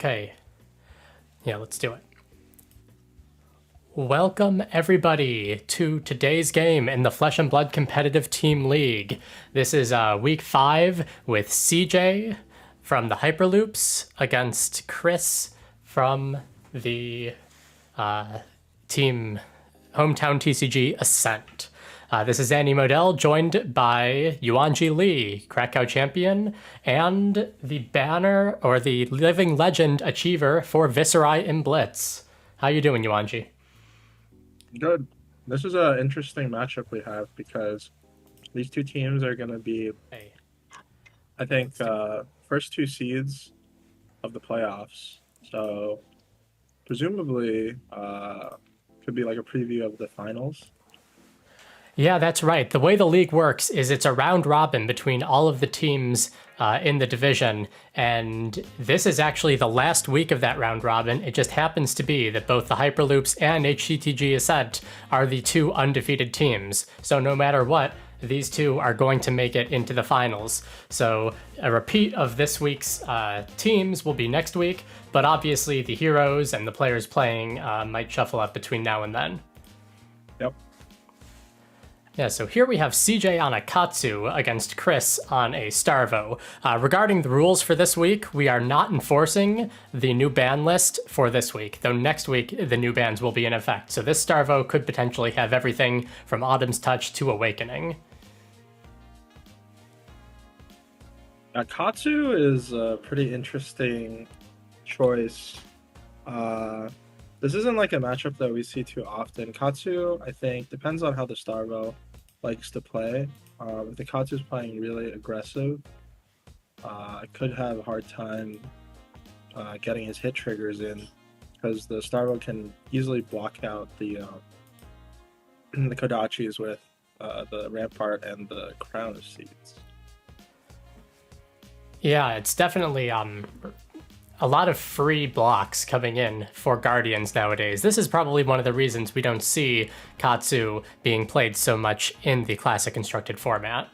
Okay, yeah, let's do it. Welcome, everybody, to today's game in the Flesh and Blood Competitive Team League. This is week 5 with CJ from the Hyperloops against Chris from the team Hometown TCG Ascent. This is Andy Modell, joined by Yuanji Lee, Krakow champion, and the banner, or the living legend achiever for Viserai in Blitz. How you doing, Yuanji? Good. This is an interesting matchup we have because these two teams are going to be, Hey. I think, first two seeds of the playoffs. So presumably could be like a preview of the finals. Yeah, that's right. The way the league works is it's a round robin between all of the teams in the division, and this is actually the last week of that round robin. It just happens to be that both the Hyperloops and HTTCG Ascent are the two undefeated teams. So no matter what, these two are going to make it into the finals. So a repeat of this week's teams will be next week, but obviously the heroes and the players playing might shuffle up between now and then. Yep. Yeah, so here we have CJ on a Katsu against Chris on a Starvo. Regarding the rules for this week, we are not enforcing the new ban list for this week, though next week the new bans will be in effect. So this Starvo could potentially have everything from Autumn's Touch to Awakening. Katsu is a pretty interesting choice. This isn't like a matchup that we see too often. Katsu, I think, depends on how the Starvo likes to play. If the Katsu is playing really aggressive, could have a hard time getting his hit triggers in because the Starvo can easily block out the the Kodachis with the Rampart and the Crown of Seeds. Yeah, it's definitely a lot of free blocks coming in for Guardians nowadays. This is probably one of the reasons we don't see Katsu being played so much in the classic constructed format.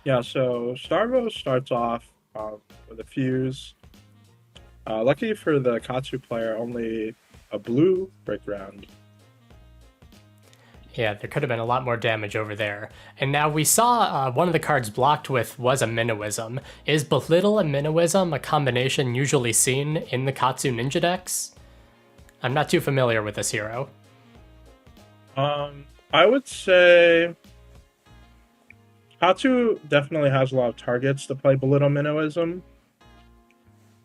Yeah, so Starvo starts off with a fuse. Lucky for the Katsu player, only a blue break ground. Yeah, there could have been a lot more damage over there. And now we saw one of the cards blocked with was a Minnowism. Is Belittle and Minnowism a combination usually seen in the Katsu Ninja decks? I'm not too familiar with this hero. I would say Katsu definitely has a lot of targets to play Belittle Minnowism.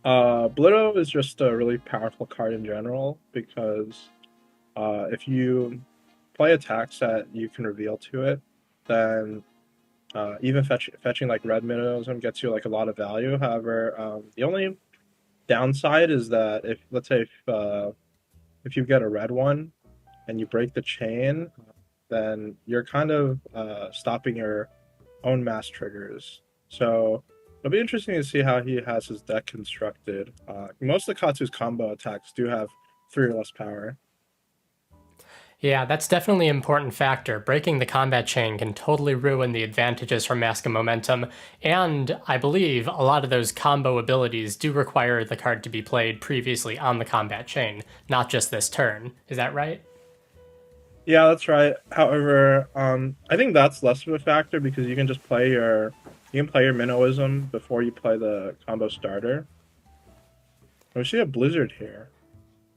Belittle is just a really powerful card in general because if you play attacks that you can reveal to it, then even fetching like red Minnowism gets you like a lot of value. However, the only downside is that if, let's say, if you get a red one and you break the chain, then you're kind of stopping your own mass triggers. So it'll be interesting to see how he has his deck constructed. Most of the Katsu's combo attacks do have 3 or less power. Yeah, that's definitely an important factor. Breaking the combat chain can totally ruin the advantages from Mask of Momentum, and I believe a lot of those combo abilities do require the card to be played previously on the combat chain, not just this turn. Is that right? Yeah, that's right. However, I think that's less of a factor because you can just play your Minnowism before you play the combo starter. We see a Blizzard here.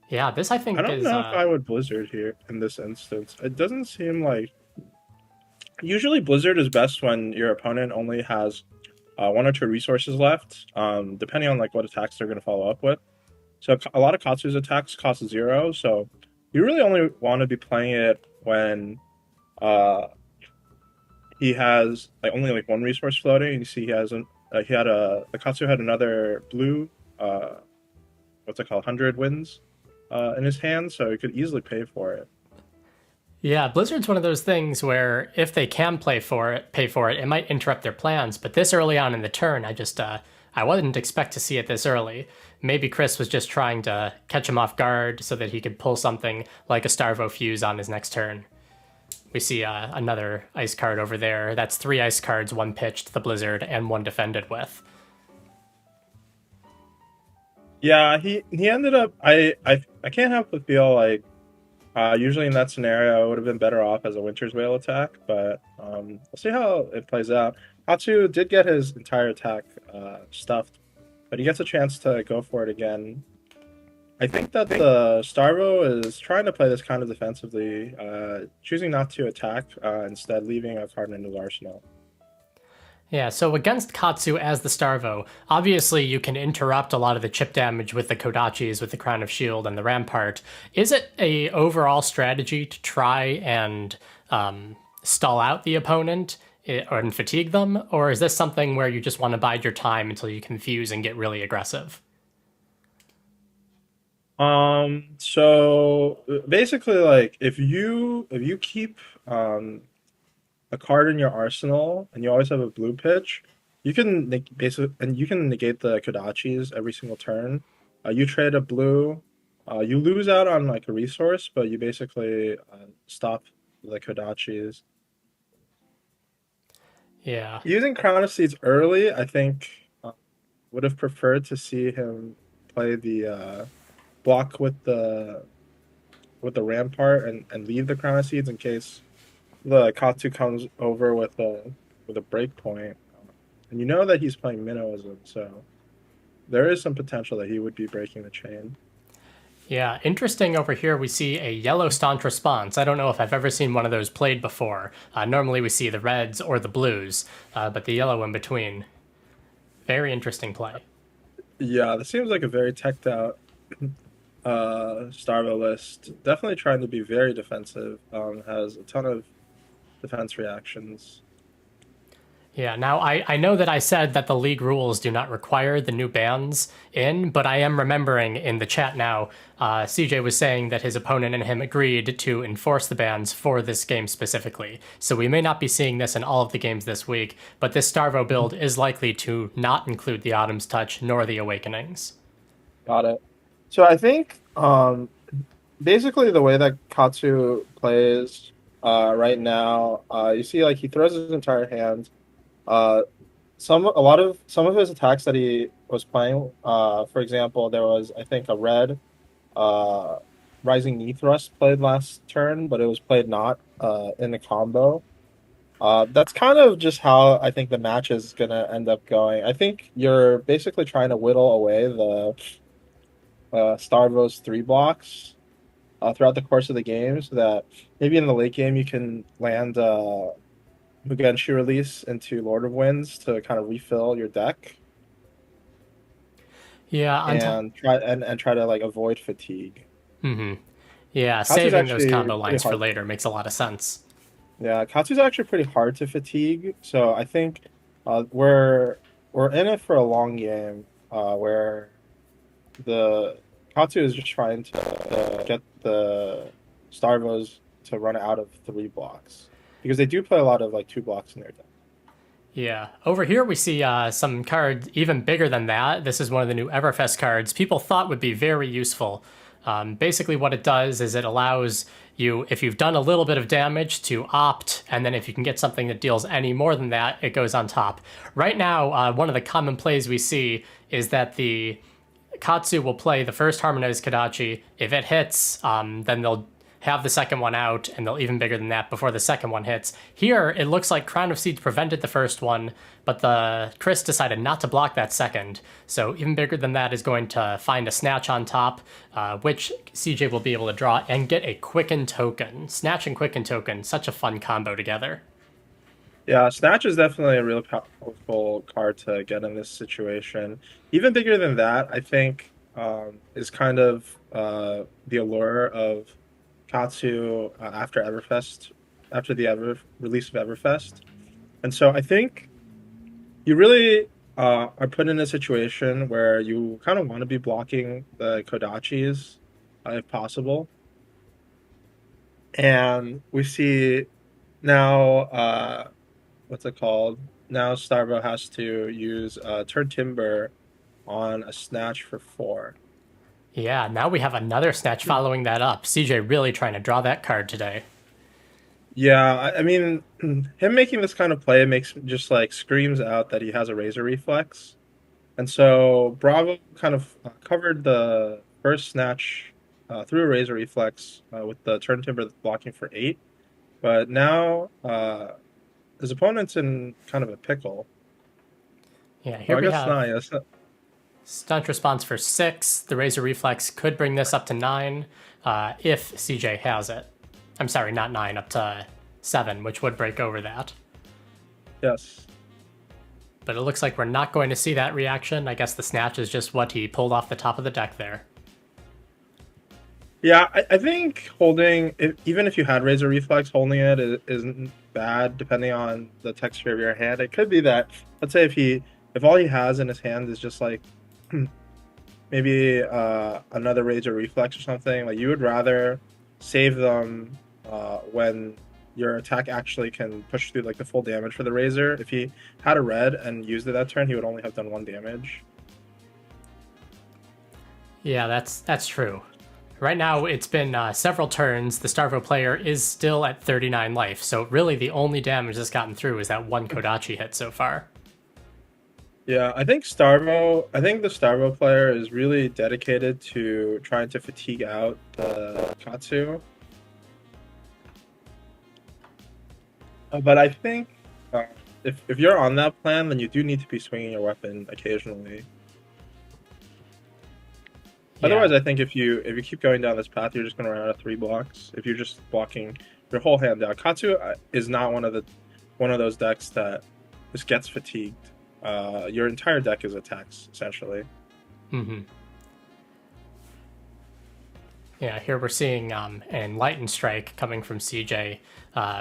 Yeah, this I think I don't is... know if I would Blizzard here in this instance. It doesn't seem like... Usually Blizzard is best when your opponent only has 1 or 2 resources left, depending on like what attacks they're going to follow up with. So a lot of Katsu's attacks cost 0, so you really only want to be playing it when he has like only like 1 resource floating. You see the Katsu had another blue, what's it called, 100 wins in his hand, so he could easily pay for it. Yeah, Blizzard's one of those things where if they can pay for it, it might interrupt their plans. But this early on in the turn, I wouldn't expect to see it this early. Maybe Chris was just trying to catch him off guard so that he could pull something like a Starvo Fuse on his next turn. we see another ice card over there. That's 3 ice cards, 1 pitched, the Blizzard, and 1 defended with. Yeah, he ended up. I can't help but feel like usually in that scenario I would have been better off as a Winter's Whale attack, but we'll see how it plays out. Hatsu did get his entire attack stuffed, but he gets a chance to go for it again. I think that the Starvo is trying to play this kind of defensively, choosing not to attack, instead leaving a card in his arsenal. Yeah, so against Katsu as the Starvo, obviously you can interrupt a lot of the chip damage with the Kodachis, with the Crown of Shield and the Rampart. Is it a overall strategy to try and stall out the opponent and fatigue them, or is this something where you just want to bide your time until you confuse and get really aggressive? So basically, like if you keep a card in your arsenal and you always have a blue pitch, you can basically and you can negate the Kodachis every single turn. You trade a blue, you lose out on like a resource, but you basically stop the Kodachis. Yeah. Using Crown of Seeds early, I think would have preferred to see him play the block with the Rampart and leave the Crown of Seeds in case the Katsu comes over with a break point. And you know that he's playing Minnowism, so there is some potential that he would be breaking the chain. Yeah, interesting over here we see a yellow staunch response. I don't know if I've ever seen one of those played before. Normally we see the reds or the blues, but the yellow in between. Very interesting play. Yeah, this seems like a very teched out Starvo list. Definitely trying to be very defensive. Has a ton of defense reactions. Yeah, now I know that I said that the league rules do not require the new bans in, but I am remembering in the chat now, CJ was saying that his opponent and him agreed to enforce the bans for this game specifically. So we may not be seeing this in all of the games this week, but this Starvo build is likely to not include the Autumn's Touch nor the Awakenings. Got it. So I think basically the way that Katsu plays right now, you see like he throws his entire hand. Some of his attacks that he was playing, for example, there was I think a red Rising Knee Thrust played last turn, but it was played not in the combo. That's kind of just how I think the match is gonna end up going. I think you're basically trying to whittle away the Starvo's 3 blocks throughout the course of the game, so that maybe in the late game you can land Mugenshi release into Lord of Winds to kind of refill your deck Yeah, and try to like avoid fatigue. yeah, Katsu's saving those actually combo pretty lines for hard. later makes a lot of sense. Yeah, Katsu's actually pretty hard to fatigue, so I think we're in it for a long game where the Katsu is just trying to get the Starvos to run out of 3 blocks because they do play a lot of like 2 blocks in their deck. Yeah. Over here we see some cards even bigger than that. This is one of the new Everfest cards people thought would be very useful. Basically what it does is it allows you, if you've done a little bit of damage, to opt, and then if you can get something that deals any more than that, it goes on top. Right now, one of the common plays we see is that the Katsu will play the first Harmonized Kodachi. If it hits, then they'll have the second one out, and they'll even bigger than that before the second one hits. Here, it looks like Crown of Seeds prevented the first one, but the Chris decided not to block that second. So even bigger than that is going to find a Snatch on top, which CJ will be able to draw and get a Quicken token. Snatch and Quicken token, such a fun combo together. Yeah, Snatch is definitely a real powerful card to get in this situation. Even bigger than that, I think, is kind of the allure of Katsu after Everfest, after the release of Everfest. And so I think you really are put in a situation where you kind of want to be blocking the Kodachis if possible. And we see now, what's it called? Now Starvo has to use Turn Timber on a Snatch for 4. Yeah, now we have another Snatch following that up. CJ really trying to draw that card today. Yeah, I mean, him making this kind of play makes just like screams out that he has a razor reflex. And so Bravo kind of covered the first snatch through a razor reflex with the turn timber blocking for 8. But now his opponent's in kind of a pickle. Yeah, Oh, here I we guess have not. Yes. stunt response for 6. The Razor Reflex could bring this up to 9 if CJ has it. I'm sorry, not 9, up to 7, which would break over that. Yes. But it looks like we're not going to see that reaction. I guess the snatch is just what he pulled off the top of the deck there. Yeah, I think holding, even if you had razor reflex, holding it isn't bad depending on the texture of your hand. It could be that, let's say if all he has in his hand is just like maybe another razor reflex or something, like you would rather save them when your attack actually can push through like the full damage for the razor. If he had a red and used it that turn, he would only have done 1 damage. Yeah, that's true. Right now, it's been several turns. The Starvo player is still at 39 life, so really the only damage that's gotten through is that one Kodachi hit so far. Yeah, I think the Starvo player is really dedicated to trying to fatigue out the Katsu. But I think if you're on that plan, then you do need to be swinging your weapon occasionally. Yeah, Otherwise, I think if you keep going down this path, you're just going to run out of 3 blocks. If you're just blocking your whole hand down, Katsu is not one of those decks that just gets fatigued. Your entire deck is attacks essentially. mm-hmm. Yeah, here we're seeing an Enlightened Strike coming from CJ.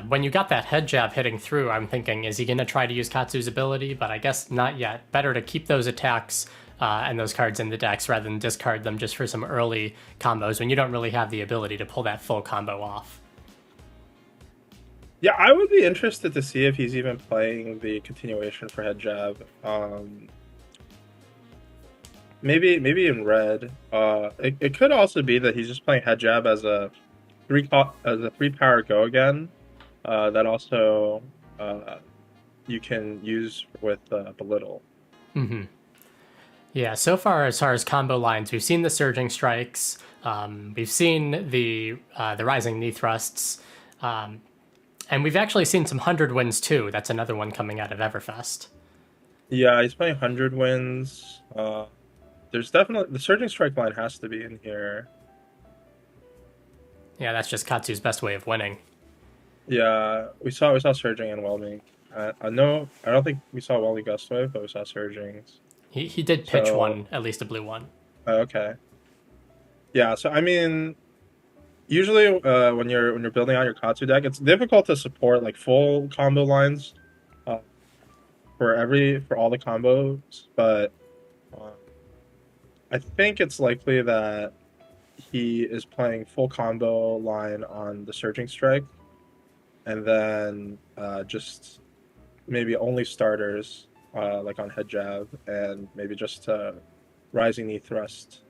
When you got that head jab hitting through, I'm thinking, is he going to try to use Katsu's ability? But I guess not yet. Better to keep those attacks and those cards in the decks rather than discard them just for some early combos when you don't really have the ability to pull that full combo off. Yeah, I would be interested to see if he's even playing the continuation for head jab. Maybe in red. It could also be that he's just playing head jab as a 3 power go again. That also you can use with belittle. Mm-hmm. Yeah, so far as combo lines, we've seen the Surging Strikes, we've seen the Rising Knee Thrusts, and we've actually seen some 100 wins too. That's another one coming out of Everfest. Yeah, he's playing 100 wins. There's definitely the surging strike line has to be in here. Yeah, that's just Katsu's best way of winning. Yeah, we saw surging and whelming. No, I don't think we saw whelming gust wave, but we saw surgings. He did pitch So one, at least a blue one. okay, yeah. So I mean, usually when you're building out your Katsu deck, it's difficult to support like full combo lines uh, for all the combos, but uh, I think it's likely that he is playing full combo line on the surging strike, and then just maybe only starters like on head jab, and maybe just rising knee thrust,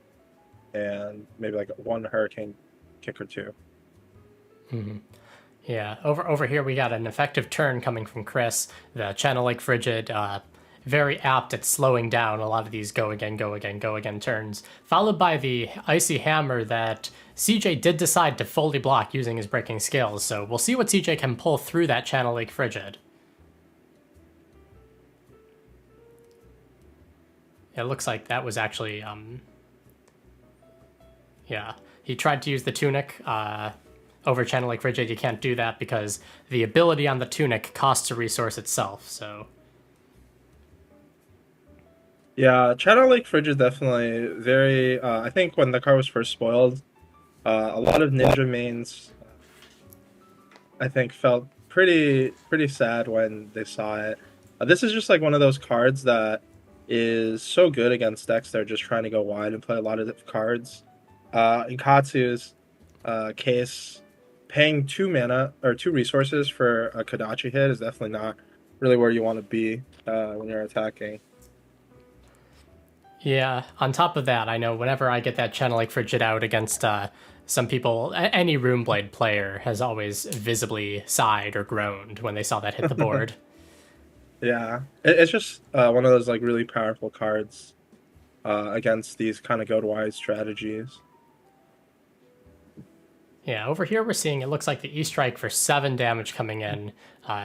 and maybe like 1 hurricane kick or 2. Mm-hmm. Yeah, over here we got an effective turn coming from Chris. The Channel Lake Frigid, very apt at slowing down a lot of these go again, go again, go again turns, followed by the Icy Hammer that CJ did decide to fully block using his breaking skills. So we'll see what CJ can pull through that Channel Lake Frigid. It looks like that was actually, yeah, he tried to use the Tunic. Over Channel Lake Frigid, you can't do that because the ability on the Tunic costs a resource itself, so... Yeah, Channel Lake Fridge is definitely very. I think when the car was first spoiled, a lot of ninja mains, I think, felt pretty sad when they saw it. This is just like one of those cards that is so good against decks that are just trying to go wide and play a lot of different cards. In Katsu's case, paying 2 mana or 2 resources for a Kodachi hit is definitely not really where you want to be when you're attacking. Yeah, on top of that, I know whenever I get that Channel Lake Frigid out against Some people, any Runeblade player has always visibly sighed or groaned when they saw that hit the board. Yeah, it's just one of those like really powerful cards against these kind of go-to-wise strategies. Yeah, over here we're seeing it looks like the E-Strike for 7 damage coming in,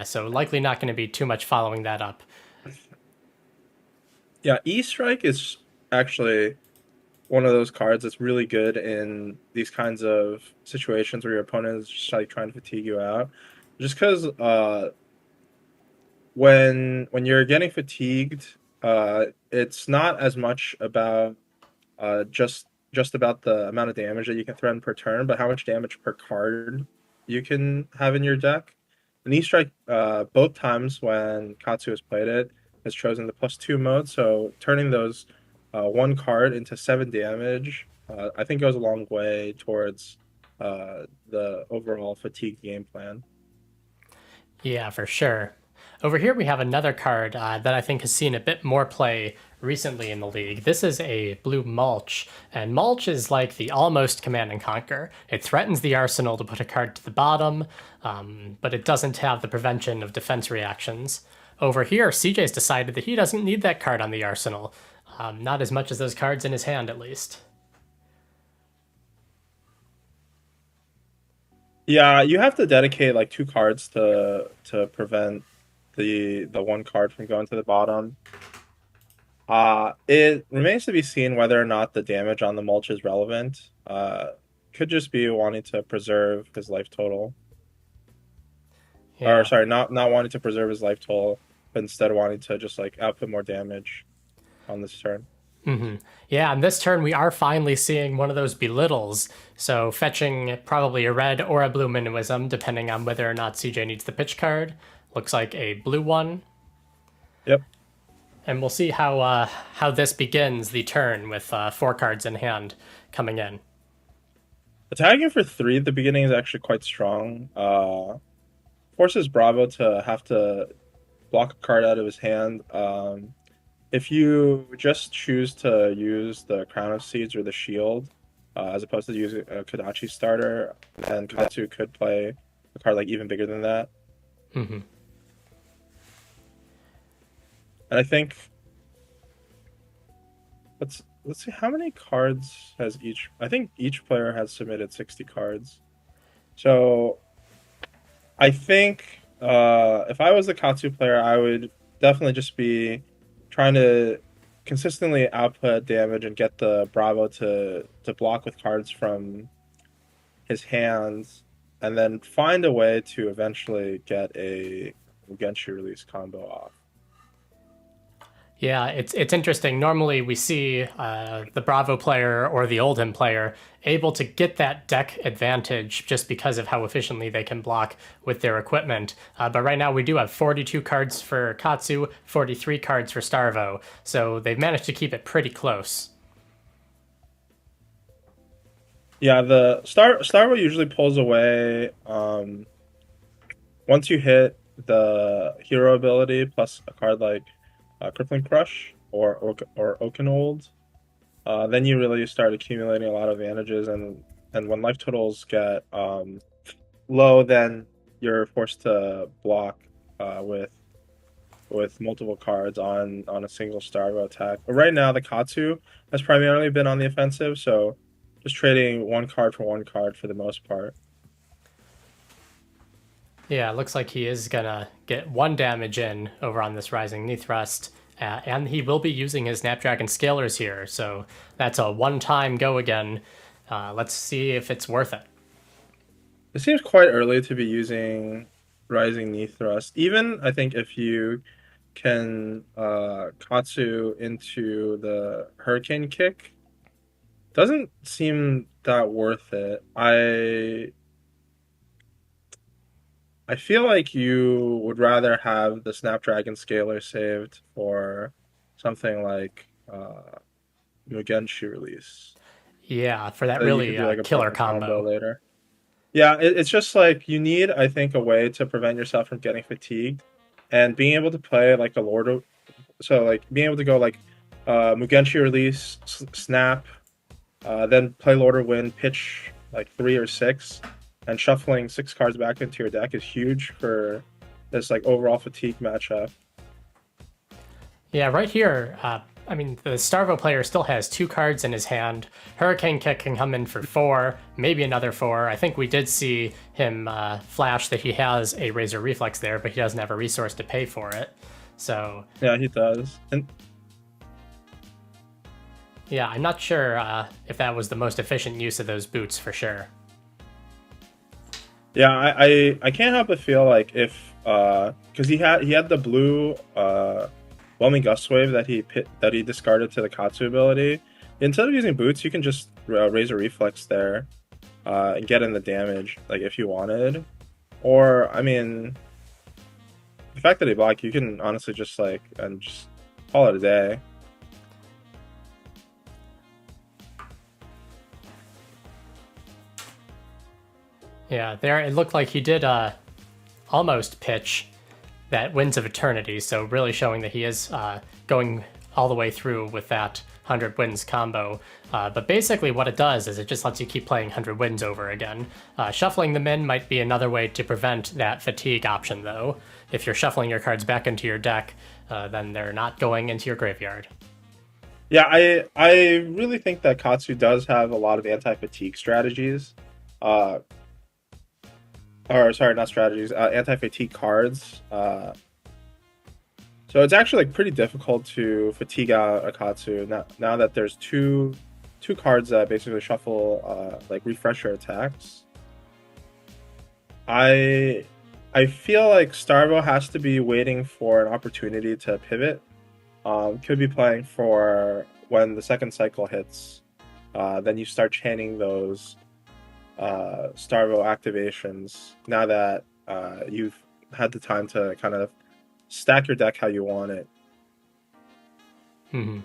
so likely not going to be too much following that up. Yeah, E-Strike is actually one of those cards that's really good in these kinds of situations where your opponent is just like trying to fatigue you out. Just because when you're getting fatigued, it's not as much about just about the amount of damage that you can threaten per turn, but how much damage per card you can have in your deck. And E-Strike, both times when Katsu has played it, has chosen the +2 mode, so turning those one card into 7 damage, I think goes a long way towards the overall fatigue game plan. Yeah, for sure. Over here we have another card that I think has seen a bit more play recently in the league. This is a blue Mulch, and Mulch is like the almost Command and Conquer. It threatens the arsenal to put a card to the bottom, but it doesn't have the prevention of defense reactions. Over here, CJ's decided that he doesn't need that card on the arsenal. Not as much as those cards in his hand, at least. Yeah, you have to dedicate like 2 cards to prevent the one card from going to the bottom. It remains to be seen whether or not the damage on the Mulch is relevant. Could just be wanting to preserve his life total. Or Yeah. sorry, not wanting to preserve his life total, but instead wanting to just like output more damage on this turn. Yeah, on this turn we are finally seeing one of those belittles. So fetching probably a red or a blue Minnowism, depending on whether or not CJ needs the pitch card. Looks like a blue one. Yep. And we'll see how this begins the turn with 4 cards in hand coming in. Attacking for 3 at the beginning is actually quite strong. Forces Bravo to have to block a card out of his hand. If you just choose to use the Crown of Seeds or the Shield, as opposed to using a Kodachi starter, then Katsu could play a card like even bigger than that. And I think let's see how many cards has each. I think each player has submitted 60 cards. So I think if I was the Katsu player, I would definitely just be trying to consistently output damage and get the Bravo to block with cards from his hands, and then find a way to eventually get a Genshi release combo off. Yeah, it's interesting. Normally, we see the Bravo player or the Oldhim player able to get that deck advantage just because of how efficiently they can block with their equipment. But right now, we do have 42 cards for Katsu, 43 cards for Starvo, so they've managed to keep it pretty close. Yeah, the Starvo usually pulls away once you hit the hero ability plus a card like Crippling Crush or Oakenold. Then you really start accumulating a lot of advantages, and when life totals get low, then you're forced to block with multiple cards on a single Starvo attack. But right now, the Katsu has primarily been on the offensive, so just trading one card for one card for the most part. Yeah, it looks like he is gonna get 1 damage in over on this Rising Knee Thrust, and he will be using his Snapdragon Scalers here, so that's a one-time go again. Let's see if it's worth it. It seems quite early to be using Rising Knee Thrust. Even I think if you can Katsu into the Hurricane Kick, doesn't seem that worth it. I feel like you would rather have the Snapdragon Scaler saved for something like Mugenshi release. Yeah, for that So you could really do like a killer proper combo combo. later. Yeah, it's just like you need, I think, a way to prevent yourself from getting fatigued, and being able to play like a Lord of, so like being able to go like Mugenshi release, snap, then play Lord of Wind, pitch like 3 or 6, and shuffling 6 cards back into your deck is huge for this like overall fatigue matchup. Yeah, right here, I mean, the Starvo player still has 2 cards in his hand. Hurricane Kick can come in for 4, maybe another 4. I think we did see him flash that he has a Razor Reflex there, but he doesn't have a resource to pay for it. So, Yeah, he does. And yeah, I'm not sure if that was the most efficient use of those boots for sure. yeah, I can't help but feel like if because he had the blue Whelming Gust Wave that he discarded to the Katsu ability. Instead of using boots, you can just raise a reflex there and get in the damage like if you wanted. Or I mean, the fact that he blocked, you can honestly just like and just call it a day. Yeah, there it looked like he did almost pitch that Winds of Eternity, so really showing that he is going all the way through with that 100 Winds combo. But basically what it does is it just lets you keep playing 100 Winds over again. Shuffling them in might be another way to prevent that fatigue option, though. If you're shuffling your cards back into your deck, then they're not going into your graveyard. Yeah, I really think that Katsu does have a lot of anti-fatigue strategies. Uh, or sorry, not strategies, anti-fatigue cards. So it's actually like pretty difficult to fatigue out a Katsu now that there's two cards that basically shuffle like refresher attacks. I I feel like Starvo has to be waiting for an opportunity to pivot. Could be playing for when the second cycle hits. Then you start chaining those Starvo activations now that you've had the time to kind of stack your deck how you want it. Hmm.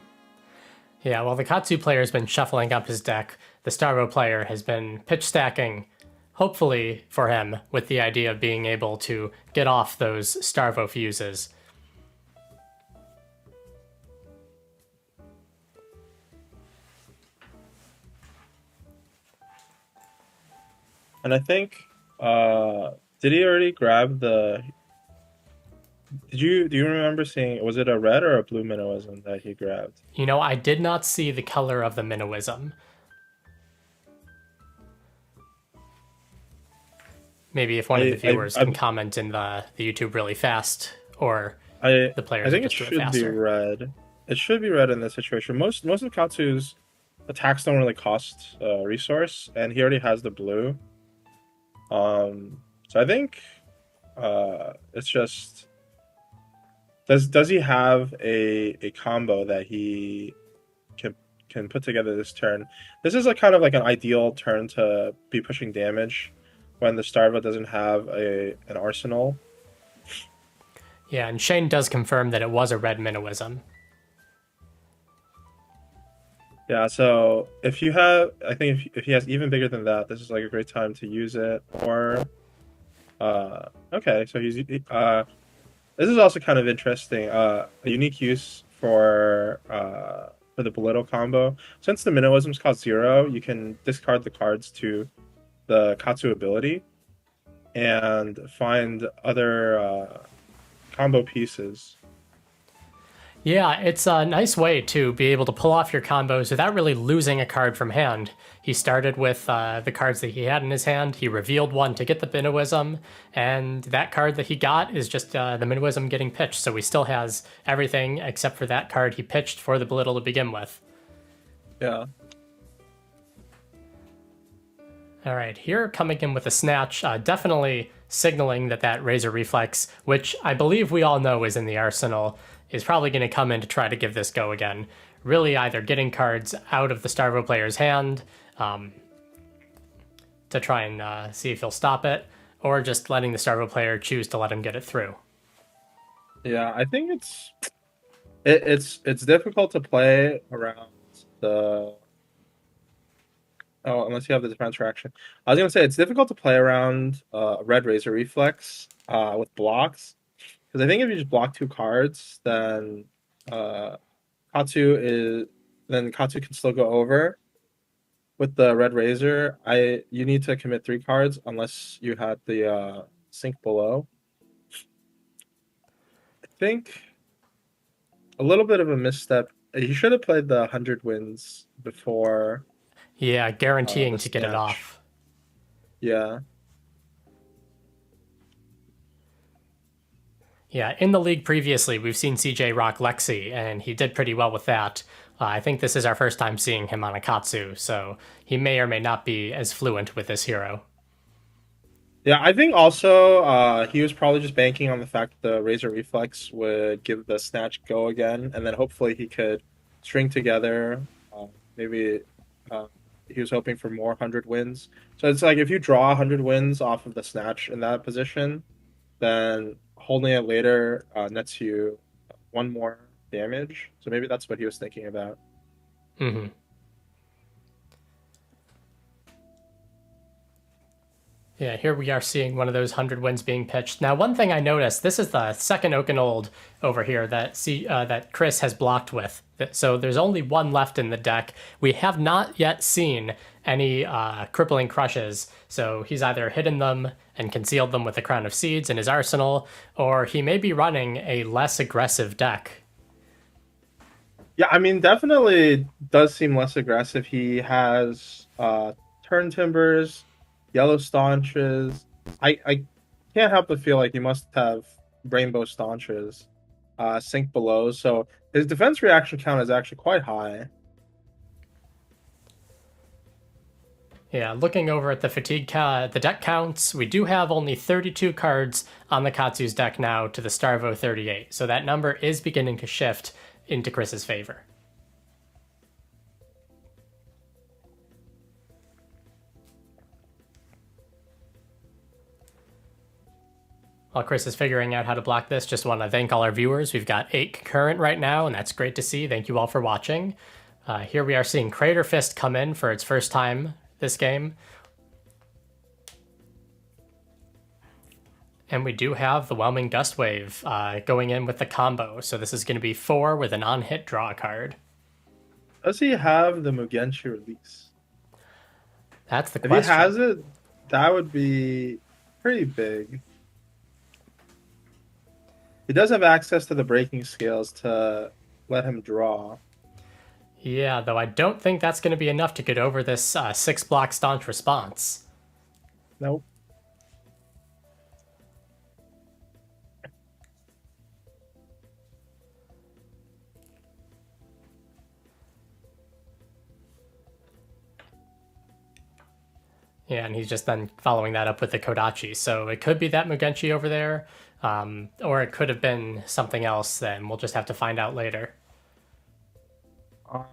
Yeah, while the Katsu player has been shuffling up his deck, the Starvo player has been pitch stacking, hopefully for him, with the idea of being able to get off those Starvo fuses. And I think did he already grab the do you remember seeing, was it a red or a blue minnowism that he grabbed? You know, I did not see the color of the Minnowism. Maybe if one of the viewers can comment in the YouTube really fast, or the players I think will it just do it should be faster. red. It should be red in this situation. Most of Katsu's attacks don't really cost resource, and he already has the blue. So I think it's just does he have a combo that he can put together this turn? This is like kind of like an ideal turn to be pushing damage when the Starva doesn't have an arsenal. Yeah, and Shane does confirm that it was a red Minnowism. Yeah, so if you have, I think if he has even bigger than that, this is like a great time to use it. Or, okay, so this is also kind of interesting. A unique use for the belittle combo. Since the minnowisms cost 0, you can discard the cards to the Katsu ability and find other combo pieces. Yeah, it's a nice way to be able to pull off your combos without really losing a card from hand. He started with the cards that he had in his hand. He revealed one to get the Minnowism, and that card that he got is just the Minnowism getting pitched. So he still has everything except for that card he pitched for the Belittle to begin with. Yeah. All right, here coming in with a Snatch, definitely signaling that that Razor Reflex, which I believe we all know is in the arsenal, is probably going to come in to try to give this go again. Really either getting cards out of the Starvo player's hand to try and see if he'll stop it, or just letting the Starvo player choose to let him get it through. Yeah, I think it's difficult to play around the unless you have the defense reaction. I was gonna say it's difficult to play around red Razor Reflex with blocks. Because I think if you just block 2 cards, then uh, Katsu is Katsu can still go over. with the Red Razor, you need to commit 3 cards unless you had the sync below. I think a little bit of a misstep. He should have played the 100 wins before Yeah, guaranteeing the to get it snatch. off. Yeah. Yeah, in the league previously, we've seen CJ rock Lexi, and he did pretty well with that. I think this is our first time seeing him on a Katsu, so he may or may not be as fluent with this hero. Yeah, I think also he was probably just banking on the fact that the Razor Reflex would give the snatch go again, and then hopefully he could string together. Maybe uh, he was hoping for more 100 wins. So it's like if you draw 100 wins off of the snatch in that position, then holding it later nets you 1 more damage. So maybe that's what he was thinking about. Mm-hmm. Yeah, here we are seeing one of those 100 wins being pitched. Now, one thing I noticed, this is the second Okanold over here that Chris has blocked with. So there's only one left in the deck. We have not yet seen any crippling crushes. So he's either hidden them and concealed them with the Crown of Seeds in his arsenal, or he may be running a less aggressive deck. Yeah, I mean, definitely does seem less aggressive. He has turn timbers, yellow staunches. I can't help but feel like he must have rainbow staunches, sink below. So his defense reaction count is actually quite high. Yeah, looking over at the deck counts, we do have only 32 cards on the Katsu's deck now to the Starvo 38, so that number is beginning to shift into Chris's favor. While Chris is figuring out how to block this, just want to thank all our viewers. We've got 8 concurrent right now, and that's great to see. Thank you all for watching. Here we are seeing Crater Fist come in for its first time this game. And we do have the Whelming Dust Wave going in with the combo. So this is going to be 4 with an on-hit draw card. Does he have the Mugenshi release? That's the If question. he has it, that would be pretty big. He does have access to the breaking scales to let him draw. Yeah, though I don't think that's going to be enough to get over this 6-block staunch response. Nope. Yeah, and he's just then following that up with the Kodachi. So it could be that Mugenshi over there, or it could have been something else, then we'll just have to find out later. Um,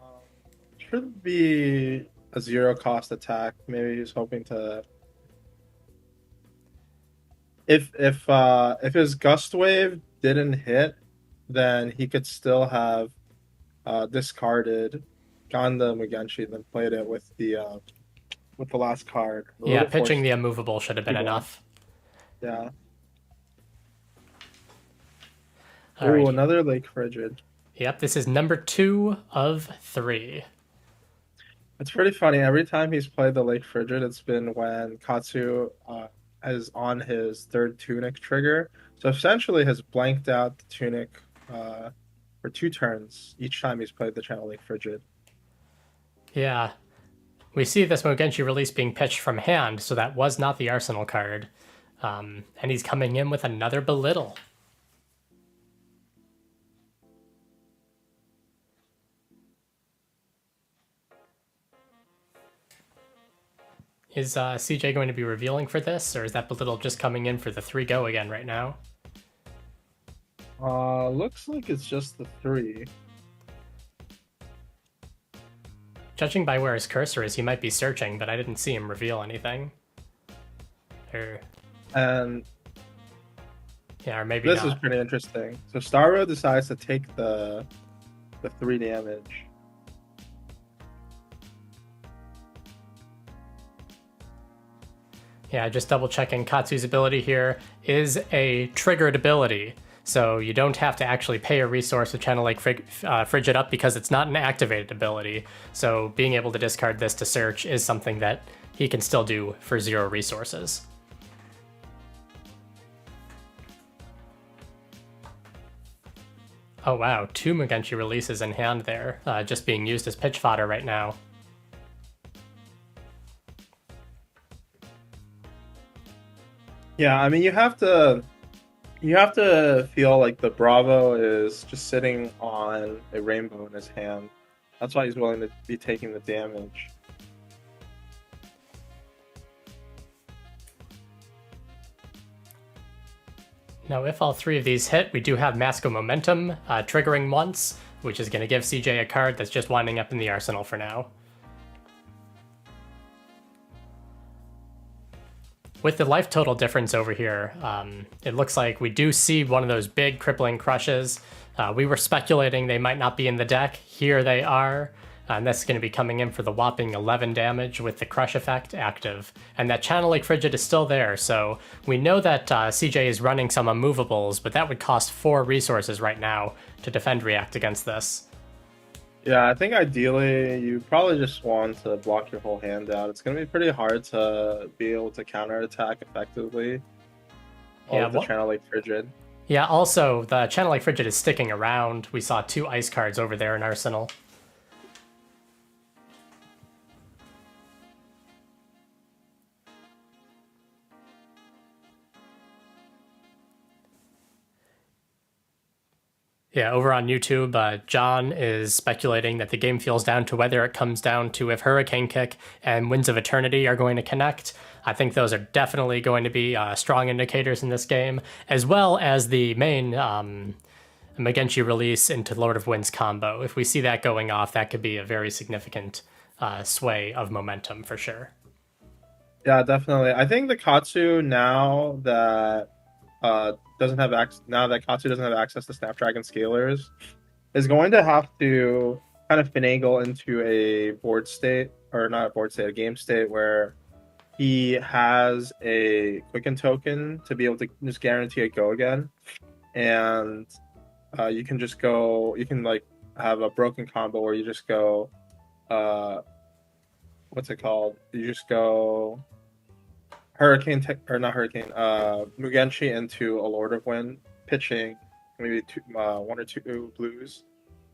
should be a 0 cost attack. Maybe he's hoping to. If his gust wave didn't hit, then he could still have discarded Ganda Mugenshi, then played it with the last card. Yeah, pitching the immovable should have been enough. Yeah. All right. Another Lake Frigid. Yep, this is number 2 of 3. It's pretty funny. Every time he's played the Lake Frigid, it's been when Katsu is on his 3rd Tunic trigger. So essentially has blanked out the Tunic for 2 turns each time he's played the Channel Lake Frigid. Yeah. We see this Mugenshi release being pitched from hand, so that was not the Arsenal card. And he's coming in with another Belittle. Is CJ going to be revealing for this, or is that Belittle just coming in for the 3-go again right now? Looks like it's just the 3. Judging by where his cursor is, he might be searching, but I didn't see him reveal anything. And or maybe this not. is pretty interesting. So Starro decides to take the 3 damage. Yeah, just double checking. Katsu's ability here is a triggered ability. so you don't have to actually pay a resource to Channel Lake Frigid up because it's not an activated ability. So being able to discard this to search is something that he can still do for 0 resources. Oh wow, 2 Mugenshi releases in hand there, just being used as pitch fodder right now. Yeah, I mean, you have to feel like the Bravo is just sitting on a rainbow in his hand. That's why he's willing to be taking the damage. Now, if all 3 of these hit, we do have Mask of Momentum triggering once, which is going to give CJ a card that's just winding up in the arsenal for now. With the life total difference over here, it looks like we do see one of those big crippling crushes. We were speculating they might not be in the deck. Here they are. And that's going to be coming in for the whopping 11 damage with the crush effect active. And that Channel Lake Frigid is still there, so we know that CJ is running some unmovables, but that would cost 4 resources right now to defend react against this. Yeah, I think ideally you probably just want to block your whole hand out. It's going to be pretty hard to be able to counterattack effectively with the Channel Lake Frigid. Yeah, also, the Channel Lake Frigid is sticking around. We saw 2 ice cards over there in Arsenal. Yeah, over on YouTube, John is speculating that the game feels down to whether it comes down to if Hurricane Kick and Winds of Eternity are going to connect. I think those are definitely going to be strong indicators in this game, as well as the main Mugenshi release into Lord of Winds combo. If we see that going off, that could be a very significant sway of momentum for sure. Yeah, definitely. I think the Katsu, now that Katsu doesn't have access to Snapdragon Scalers, is going to have to kind of finagle into a board state, or not a board state, a game state where he has a Quicken token to be able to just guarantee a go again, and you can just go. You can like have a broken combo where you just go. What's it called? You just go Mugenshi into a Lord of Wind, pitching maybe 1 or 2 blues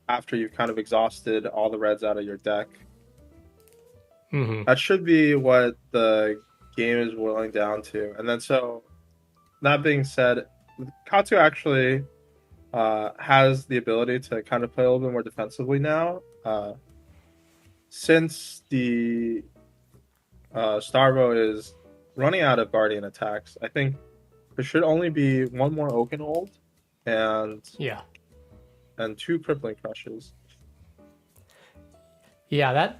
after you've kind of exhausted all the reds out of your deck. Mm-hmm. That should be what the game is boiling down to. And then, so that being said, Katsu actually has the ability to kind of play a little bit more defensively now. Since the Starvo is running out of Guardian attacks, I think there should only be 1 more Oakenhold and 2 Crippling Crushes. Yeah,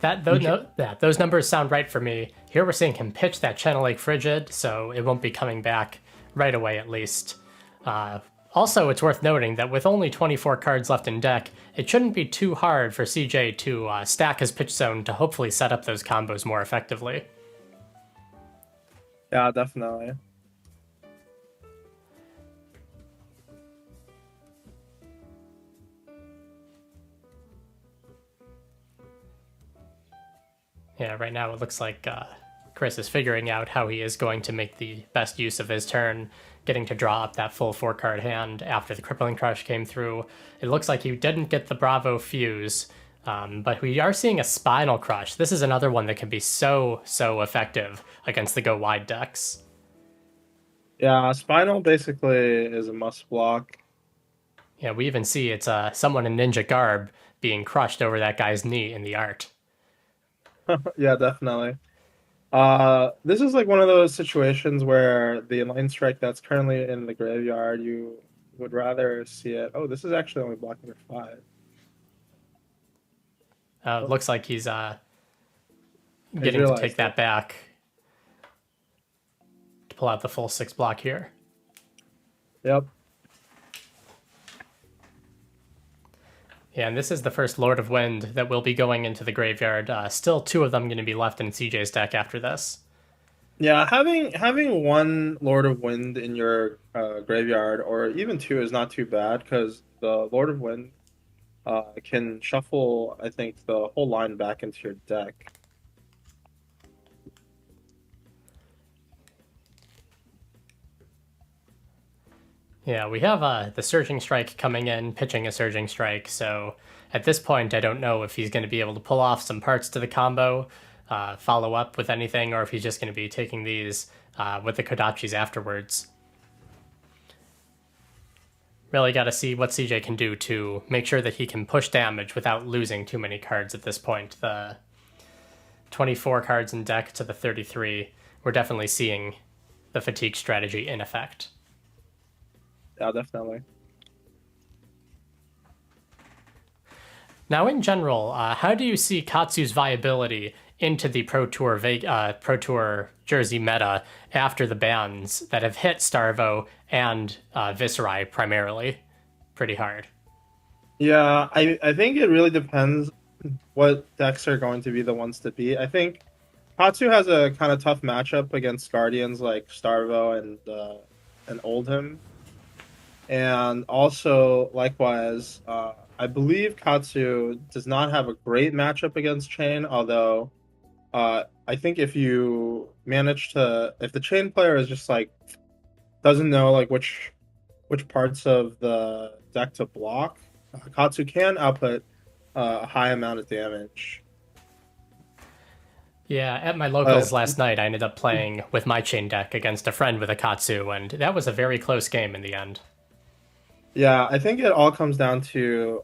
those numbers sound right for me. Here we're seeing him pitch that Channel Lake Frigid, so it won't be coming back right away at least. Also, it's worth noting that with only 24 cards left in deck, it shouldn't be too hard for CJ to stack his pitch zone to hopefully set up those combos more effectively. Yeah, definitely. Yeah, right now it looks like Chris is figuring out how he is going to make the best use of his turn, getting to draw up that full 4-card hand after the Crippling Crush came through. It looks like he didn't get the Bravo Fuse, but we are seeing a Spinal Crush. This is another one that can be so effective against the go-wide decks. Yeah, Spinal basically is a must block. Yeah, we even see it's someone in ninja garb being crushed over that guy's knee in the art. Yeah, definitely. This is like one of those situations where the Enlightened Strike that's currently in the graveyard, you would rather see it. Oh, this is actually only blocking for 5. It looks like he's getting to take that back to pull out the full 6 block here. Yep. Yeah, and this is the first Lord of Wind that will be going into the graveyard. Still 2 of them going to be left in CJ's deck after this. Yeah, having one Lord of Wind in your graveyard, or even two, is not too bad because the Lord of Wind can shuffle, I think, the whole line back into your deck. Yeah, we have the Surging Strike coming in, pitching a Surging Strike, so at this point I don't know if he's going to be able to pull off some parts to the combo, follow up with anything, or if he's just going to be taking these with the Kodachis afterwards. Really got to see what CJ can do to make sure that he can push damage without losing too many cards at this point. The 24 cards in deck to the 33, we're definitely seeing the fatigue strategy in effect. Yeah, definitely. Now, in general, how do you see Katsu's viability into the Pro Tour Jersey meta after the bans that have hit Starvo and Viserai primarily pretty hard? Yeah, I think it really depends what decks are going to be the ones to beat. I think Hatsu has a kind of tough matchup against Guardians like Starvo and Oldhim. And also, likewise, I believe Katsu does not have a great matchup against Chain, although I think if the Chain player is just like doesn't know like which parts of the deck to block, Katsu can output a high amount of damage. Yeah, at my But locals last night, I ended up playing with my chain deck against a friend with a Katsu, and that was a very close game in the end. yeah, I think it all comes down to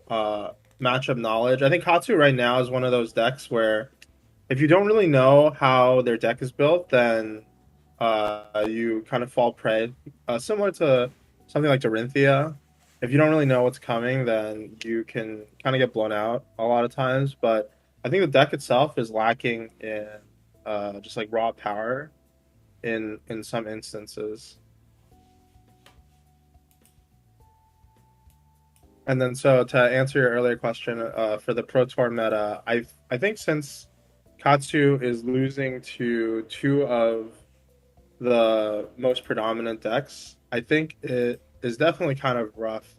matchup knowledge. I think Katsu right now is one of those decks where if you don't really know how their deck is built, then you kind of fall prey. Similar to something like Dorinthia. If you don't really know what's coming, then you can kind of get blown out a lot of times. But I think the deck itself is lacking in just like raw power in some instances. And then, so to answer your earlier question, for the Pro Tour meta, I think since Katsu is losing to two of the most predominant decks, I think it is definitely kind of rough.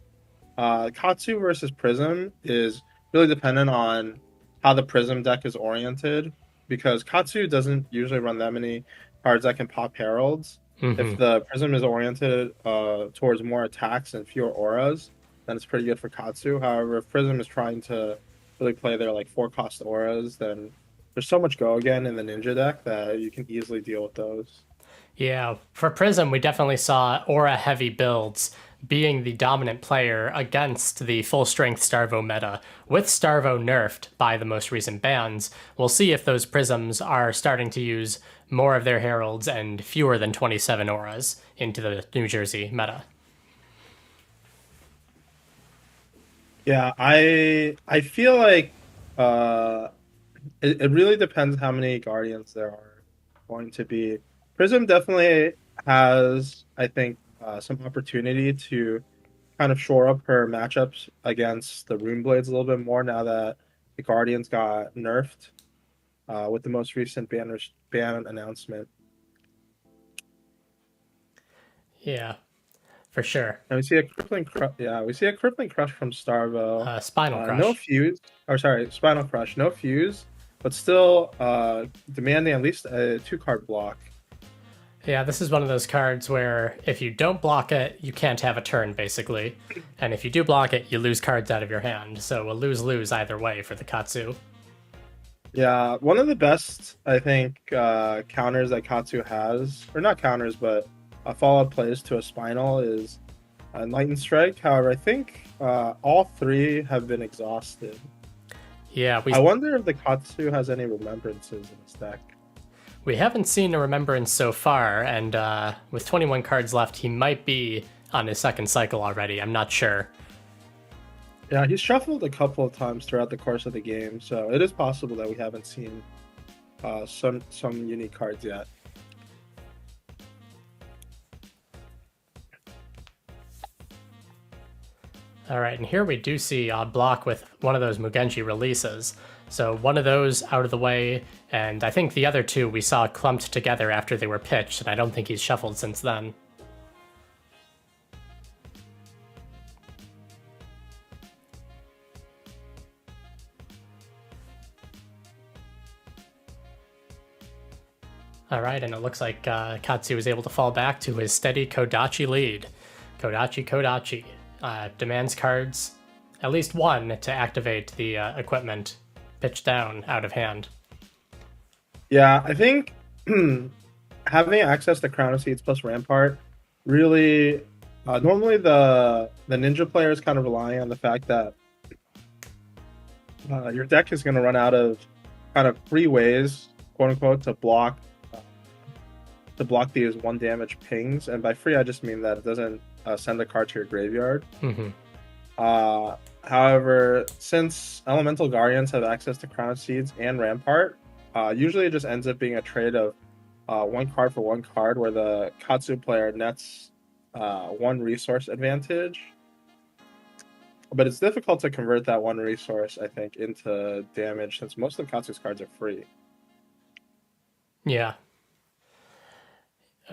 Katsu versus Prism is really dependent on how the Prism deck is oriented, because Katsu doesn't usually run that many cards that can pop heralds. If Hmm. the Prism is oriented towards more attacks and fewer auras, then it's pretty good for Katsu. However, if Prism is trying to really play their like 4 cost auras, then there's so much go again in the Ninja deck that you can easily deal with those. Yeah, for Prism, we definitely saw aura heavy builds being the dominant player against the full strength Starvo meta. With Starvo nerfed by the most recent bans, we'll see if those Prisms are starting to use more of their heralds and fewer than 27 auras into the New Jersey meta. Yeah, I feel like uh it really depends how many guardians there are going to be. Prism definitely has, I think, some opportunity to kind of shore up her matchups against the Rune Blades a little bit more now that the Guardians got nerfed with the most recent ban announcement. Yeah, for sure. And we see a we see a crippling crush from Starvo. Spinal No Crush. fuse, or sorry, Spinal Crush, no fuse, but still demanding at least a 2 card block. Yeah, this is one of those cards where if you don't block it, you can't have a turn, basically. And if you do block it, you lose cards out of your hand. So a lose lose either way for the Katsu. Yeah, one of the best, I think, counters that Katsu has, or not counters, but follow-up plays to a Spinal is Lightning Strike. However, I think all three have been exhausted. Yeah, I wonder if the Katsu has any remembrances in his deck. we haven't seen a Remembrance so far, and with 21 cards left, he might be on his second cycle already. I'm not sure. Yeah, he's shuffled a couple of times throughout the course of the game, so it is possible that we haven't seen some unique cards yet. All right, and here we do see a block with one of those Mugenji releases. So one of those out of the way, and I think the other two we saw clumped together after they were pitched, and I don't think he's shuffled since then. All right, and it looks like Katsu was able to fall back to his steady Kodachi lead. Kodachi demands cards, at least one, to activate the equipment pitched down out of hand. Yeah, I think having access to Crown of Seeds plus Rampart really normally the ninja player is kind of relying on the fact that your deck is going to run out of kind of free ways, quote unquote, to block these 1 damage pings. And by free, I just mean that it doesn't send a card to your graveyard. Mm-hmm. However, since Elemental Guardians have access to Crown of Seeds and Rampart, usually it just ends up being a trade of 1 card for 1 card, where the Katsu player nets 1 resource advantage. But it's difficult to convert that 1 resource, I think, into damage, since most of Katsu's cards are free. Yeah.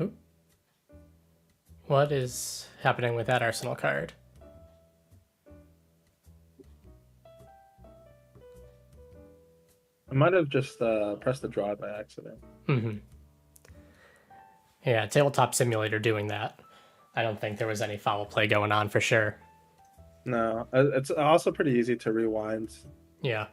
Oh. What is happening with that Arsenal card? I might have just pressed the draw by accident. Mm-hmm. Yeah, Tabletop Simulator doing that. I don't think there was any foul play going on for sure. No, it's also pretty easy to rewind. Yeah.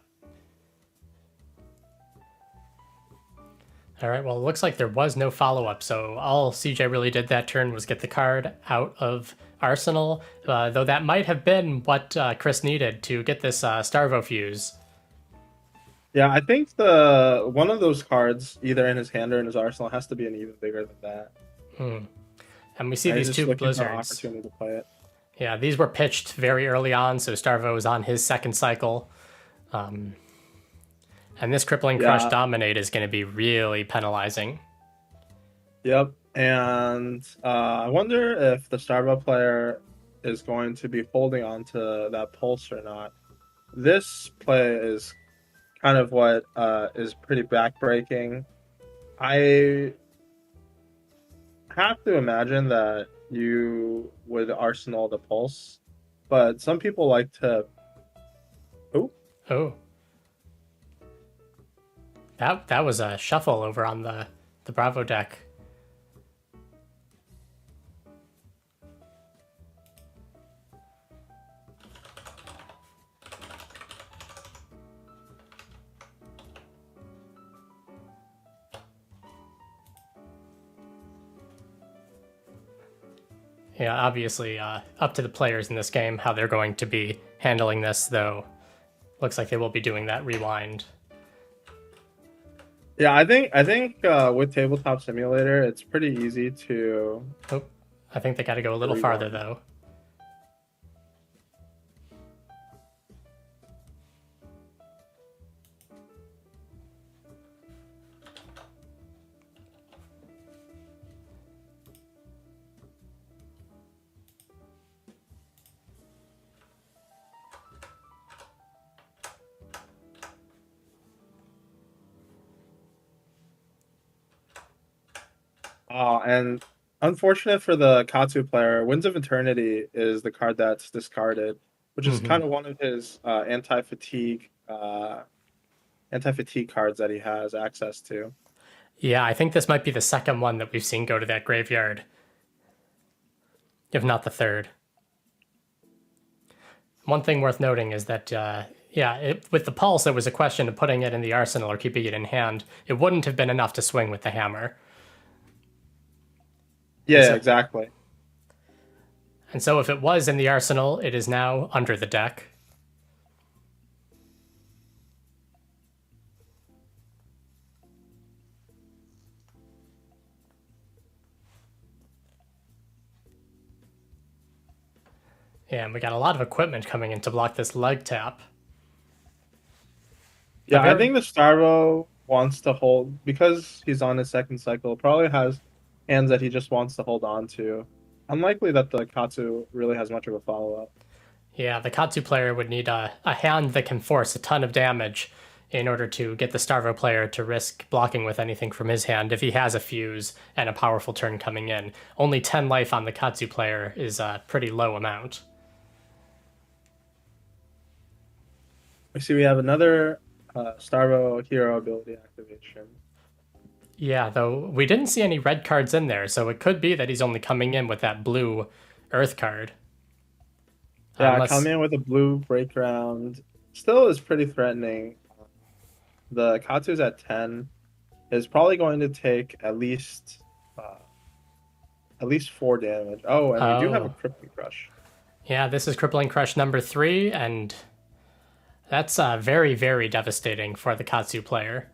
All right, well, it looks like there was no follow-up, so all CJ really did that turn was get the card out of Arsenal, though that might have been what Chris needed to get this Starvo fuse. Yeah, I think the one of those cards, either in his hand or in his arsenal, has to be an even bigger than that. And we see And these he's just two looking for an blizzards. opportunity to play it. Yeah, these were pitched very early on, so Starvo is on his second cycle. And this Crippling Crush Dominate is going to be really penalizing. Yep, and I wonder if the Starvo player is going to be holding on to that pulse or not. This play is kind of what is pretty backbreaking. I have to imagine that you would arsenal the pulse, but some people like to. Oh. That was a shuffle over on the Bravo deck. Yeah, obviously up to the players in this game how they're going to be handling this, though. Looks like they will be doing that rewind. Yeah, I think with Tabletop Simulator, it's pretty easy to. Oh, I think they got to go a little farther though. And unfortunate for the Katsu player, Winds of Eternity is the card that's discarded, which is kind of one of his anti-fatigue cards that he has access to. Yeah, I think this might be the second one that we've seen go to that graveyard, if not the third. One thing worth noting is that, with the Pulse, it was a question of putting it in the arsenal or keeping it in hand. It wouldn't have been enough to swing with the hammer. Yeah, exactly. And so if it was in the arsenal, it is now under the deck. And we got a lot of equipment coming in to block this leg tap. Yeah, I think the Starvo wants to hold, because he's on his second cycle, probably has hands that he just wants to hold on to. Unlikely that the Katsu really has much of a follow-up. Yeah, the Katsu player would need a hand that can force a ton of damage in order to get the Starvo player to risk blocking with anything from his hand if he has a fuse and a powerful turn coming in. Only 10 life on the Katsu player is a pretty low amount. We see we have another Starvo hero ability activation. Yeah, though we didn't see any red cards in there, so it could be that he's only coming in with that blue Earth card. Yeah, Unless, coming in with a blue break round still is pretty threatening. The Katsu's at 10 is probably going to take at least 4 damage. Oh, and we do have a oh, Crippling Crush. yeah, this is Crippling Crush number 3, and that's very, very devastating for the Katsu player.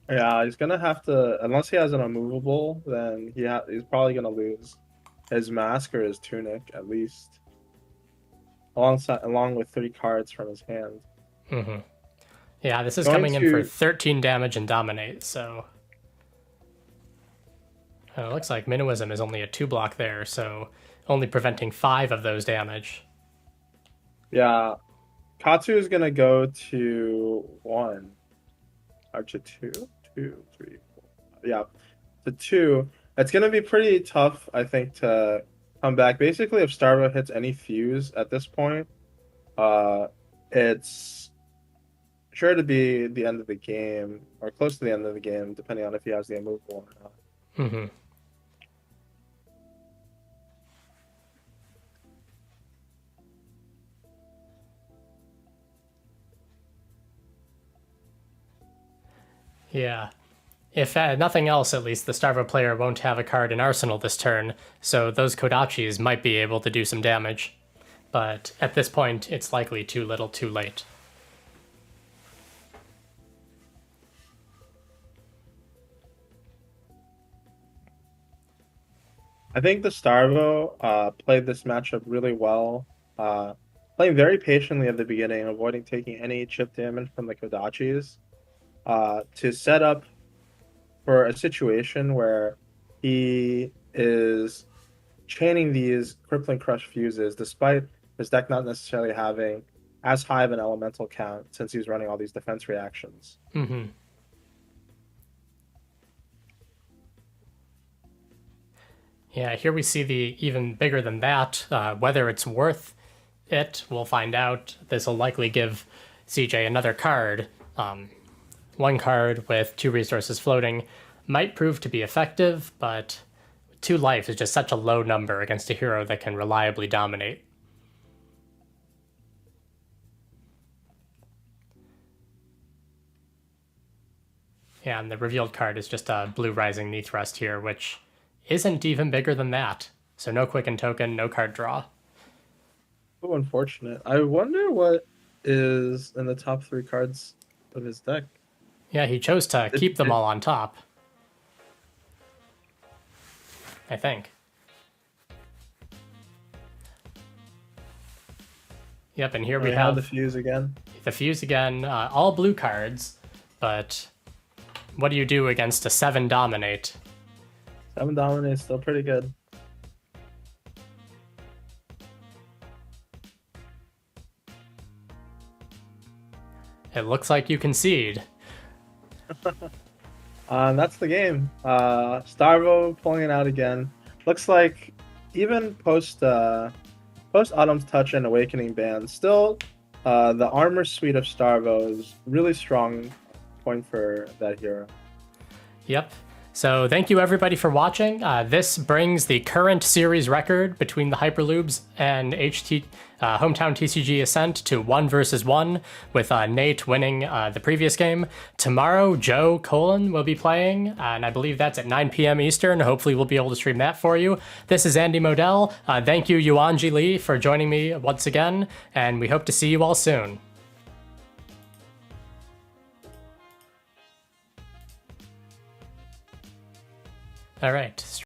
Yeah, he's gonna have to, unless he has an unmovable, then he's probably gonna lose his mask or his tunic at least, along with 3 cards from his hand. Mm-hmm. Yeah, this is Going coming in for to 13 damage and dominate, so it looks like Minnowism is only a 2-block there, so only preventing 5 of those damage. Yeah, Katsu is gonna go to 1 or to 2, 2, 3, 4. Yeah, to 2. It's gonna be pretty tough, I think, to come back. Basically, if Starvo hits any fuse at this point, it's sure to be the end of the game or close to the end of the game, depending on if he has the immovable or not. Mm-hmm. Yeah. If nothing else, at least the Starvo player won't have a card in Arsenal this turn, so those Kodachis might be able to do some damage. But at this point, it's likely too little too late. I think the Starvo played this matchup really well, playing very patiently at the beginning, avoiding taking any chip damage from the Kodachis, to set up for a situation where he is chaining these Crippling Crush fuses, despite his deck not necessarily having as high of an elemental count since he's running all these defense reactions. Mm-hmm. Yeah, here we see the even bigger than that. Whether it's worth it, we'll find out. This will likely give CJ another card. 1 card with 2 resources floating might prove to be effective, but 2 life is just such a low number against a hero that can reliably dominate. Yeah, and the revealed card is just a blue Rising Knee Thrust here, which isn't even bigger than that. So no Quicken Token, no card draw. Oh, unfortunate. I wonder what is in the top 3 cards of his deck. Yeah, he chose to keep them all on top. I think. Yep, and here we have the fuse again. the fuse again, all blue cards, but what do you do against a 7 dominate? 7 dominate is still pretty good. It looks like you concede. That's the game. Starvo pulling it out again. Looks like even post Autumn's Touch and Awakening Band, still the armor suite of Starvo is really strong point for that hero. Yep. So thank you everybody for watching. This brings the current series record between the Hyperloops and Hometown TCG Ascent to 1 versus 1, with Nate winning the previous game. Tomorrow, Joe Colin will be playing, and I believe that's at 9 p.m. Eastern. Hopefully we'll be able to stream that for you. This is Andy Modell. Thank you, Yuanji Lee, for joining me once again, and we hope to see you all soon. All right.